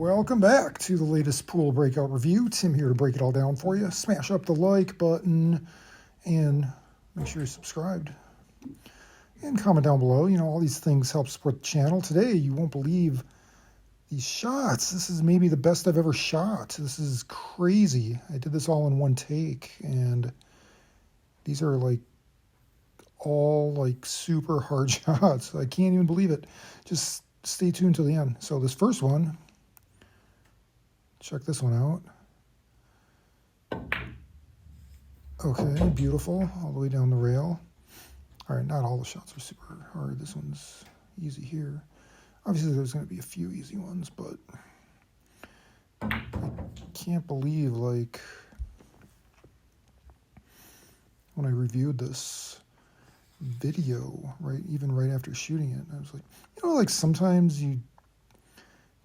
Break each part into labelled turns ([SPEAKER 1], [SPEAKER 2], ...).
[SPEAKER 1] Welcome back to the latest pool breakout review. Tim here to break it all down for you. Smash up the like button and make sure you're subscribed. And comment down below. You know, all these things help support the channel. Today, you won't believe these shots. This is maybe the best I've ever shot. This is crazy. I did this all in one take, and these are like all like super hard shots. I can't even believe it. Just stay tuned till the end. So this first one, check this one out. Okay, beautiful, all the way down the rail. All right, not all the shots are super hard. This one's easy here. Obviously, there's going to be a few easy ones, but I can't believe, like, when I reviewed this video, even right after shooting it, I was like, you know, like sometimes you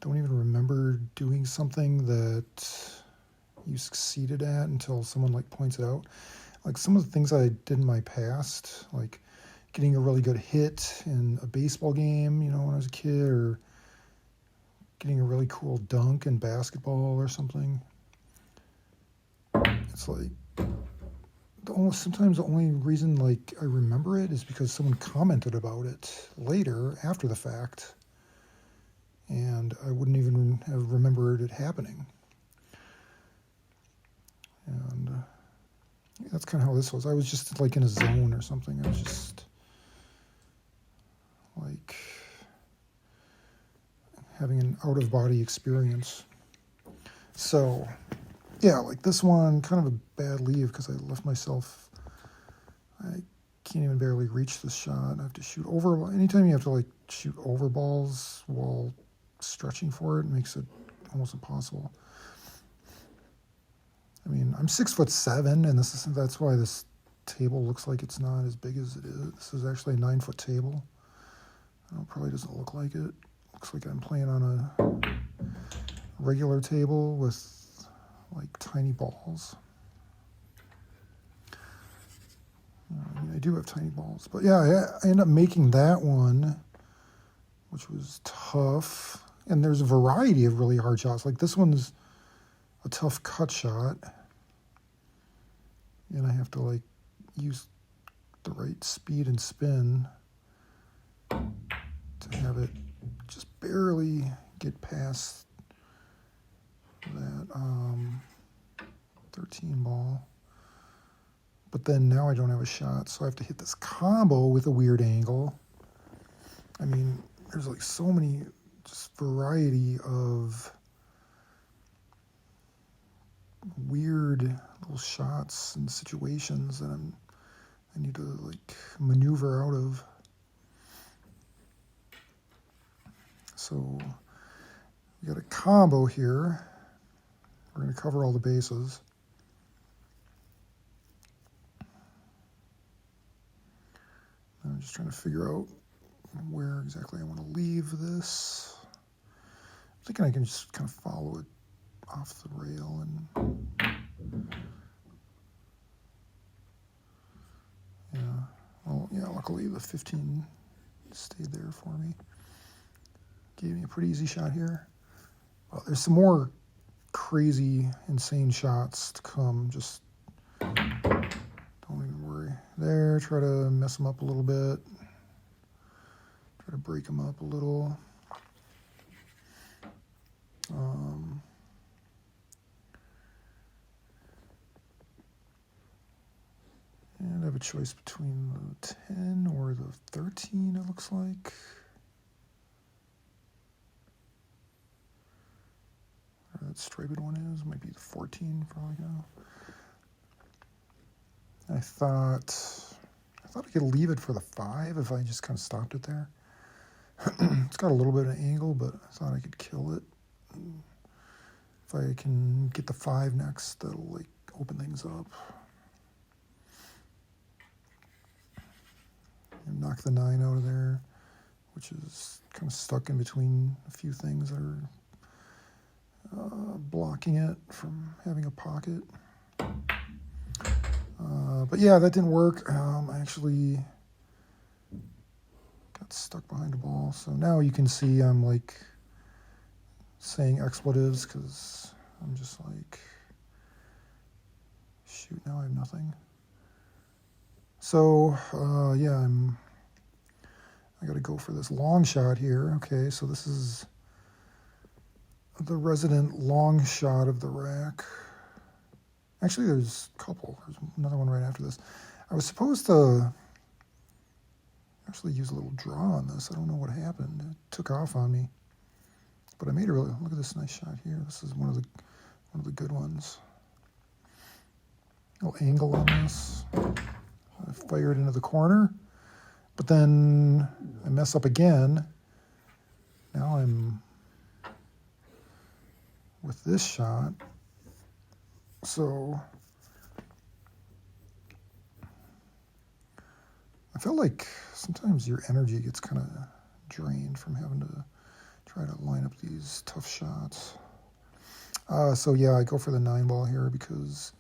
[SPEAKER 1] don't even remember doing something that you succeeded at until someone like points it out. Like some of the things I did in my past, like getting a really good hit in a baseball game, you know, when I was a kid, or getting a really cool dunk in basketball or something. It's like sometimes the only reason like I remember it is because someone commented about it later after the fact, and I wouldn't even have remembered it happening. And that's kind of how this was. I was just like in a zone or something. I was just like having an out-of-body experience. So yeah, like this one, kind of a bad leave because I left myself, I can't even barely reach this shot. I have to shoot over. Anytime you have to like shoot over balls while stretching for it makes it almost impossible. I mean, I'm 6'7", and that's why this table looks like it's not as big as it is. This is actually a 9-foot table. It probably doesn't look like it. Looks like I'm playing on a regular table with like tiny balls. I mean, I do have tiny balls, but yeah, I ended up making that one, which was tough. And there's a variety of really hard shots. Like this one's a tough cut shot, and I have to like use the right speed and spin to have it just barely get past that 13 ball. But then now I don't have a shot, so I have to hit this combo with a weird angle. I mean, there's like so many just variety of weird little shots and situations that I need to like maneuver out of. So we got a combo here. We're going to cover all the bases. I'm just trying to figure out where exactly I want to leave this. I'm thinking I can just kind of follow it off the rail and yeah. Well, yeah, luckily the 15 stayed there for me. Gave me a pretty easy shot here. Well, there's some more crazy, insane shots to come. Just don't even worry. There, try to mess them up a little bit. Try to break them up a little. And I have a choice between the 10 or the 13, it looks like. Where that striped one is, might be the 14 for all I know. I thought I could leave it for the 5 if I just kind of stopped it there. It's got a little bit of an angle, but I thought I could kill it. If I can get the 5 next, that'll like open things up. And knock the 9 out of there, which is kind of stuck in between a few things that are blocking it from having a pocket. But yeah, that didn't work. I actually got stuck behind a ball. So now you can see I'm like saying expletives because I'm just like, shoot, now I have nothing. So, yeah, I got to go for this long shot here. Okay, so this is the resident long shot of the rack. Actually, there's a couple. There's another one right after this. I was supposed to actually use a little draw on this. I don't know what happened. It took off on me. But I made a really, look at this nice shot here. This is one of the good ones. A little angle on this. I fire it into the corner, but then I mess up again. Now I'm with this shot. So I feel like sometimes your energy gets kind of drained from having to try to line up these tough shots. So yeah, I go for the 9-ball here because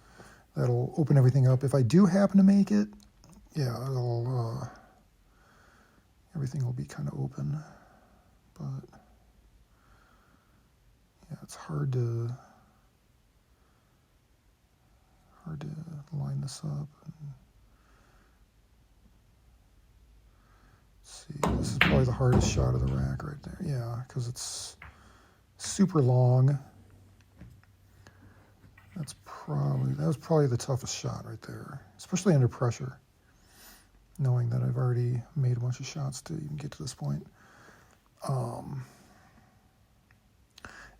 [SPEAKER 1] that'll open everything up. If I do happen to make it, yeah, everything will be kind of open. But yeah, it's hard to line this up. Let's see, this is probably the hardest shot of the rack right there. Yeah, because it's super long. That was probably the toughest shot right there, especially under pressure, knowing that I've already made a bunch of shots to even get to this point. And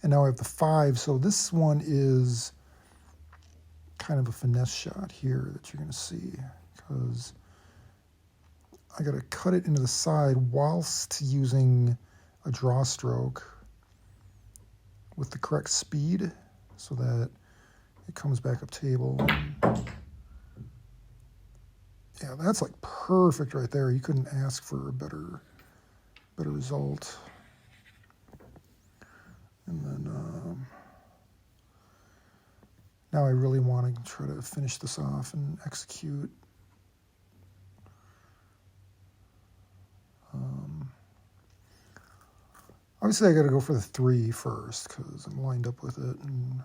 [SPEAKER 1] now I have the 5, so this one is kind of a finesse shot here that you're going to see, because I got to cut it into the side whilst using a draw stroke with the correct speed so that it comes back up table. Yeah, that's like perfect right there. You couldn't ask for a better result. And then now I really want to try to finish this off and execute. Obviously, I got to go for the 3 first because I'm lined up with it, and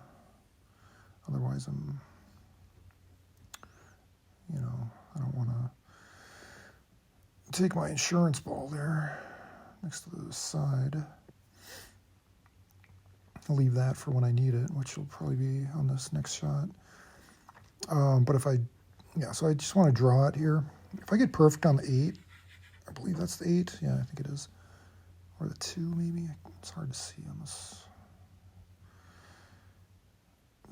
[SPEAKER 1] otherwise I'm, I don't want to take my insurance ball there next to the side. I'll leave that for when I need it, which will probably be on this next shot. But so I just want to draw it here. If I get perfect on the 8, I believe that's the 8. Yeah, I think it is. Or the 2, maybe. It's hard to see on this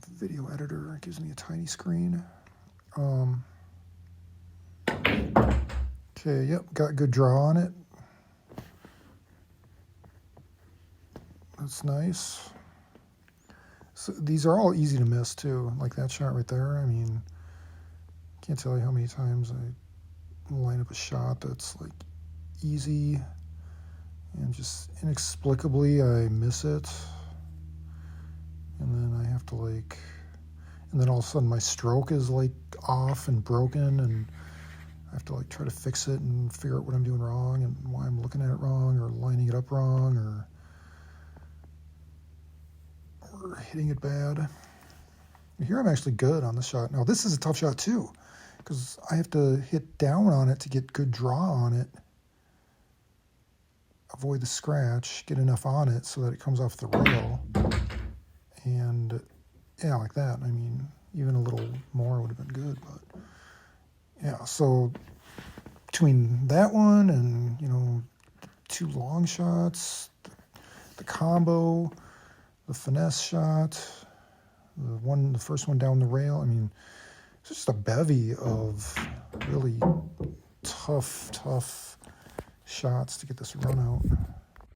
[SPEAKER 1] video editor. It gives me a tiny screen. Okay, yep, got a good draw on it. That's nice. So these are all easy to miss too, like that shot right there. I mean, can't tell you how many times I line up a shot that's like easy and just inexplicably I miss it. And then I have to and then all of a sudden my stroke is like off and broken, and I have to try to fix it and figure out what I'm doing wrong and why I'm looking at it wrong or lining it up wrong or hitting it bad. Here I'm actually good on the shot. Now this is a tough shot too, because I have to hit down on it to get good draw on it, avoid the scratch, get enough on it so that it comes off the rail, and yeah, like that. I mean, even a little more would have been good, but yeah. So between that one and 2 long shots, the combo, the finesse shot, the first one down the rail. I mean, it's just a bevy of really tough shots to get this run out.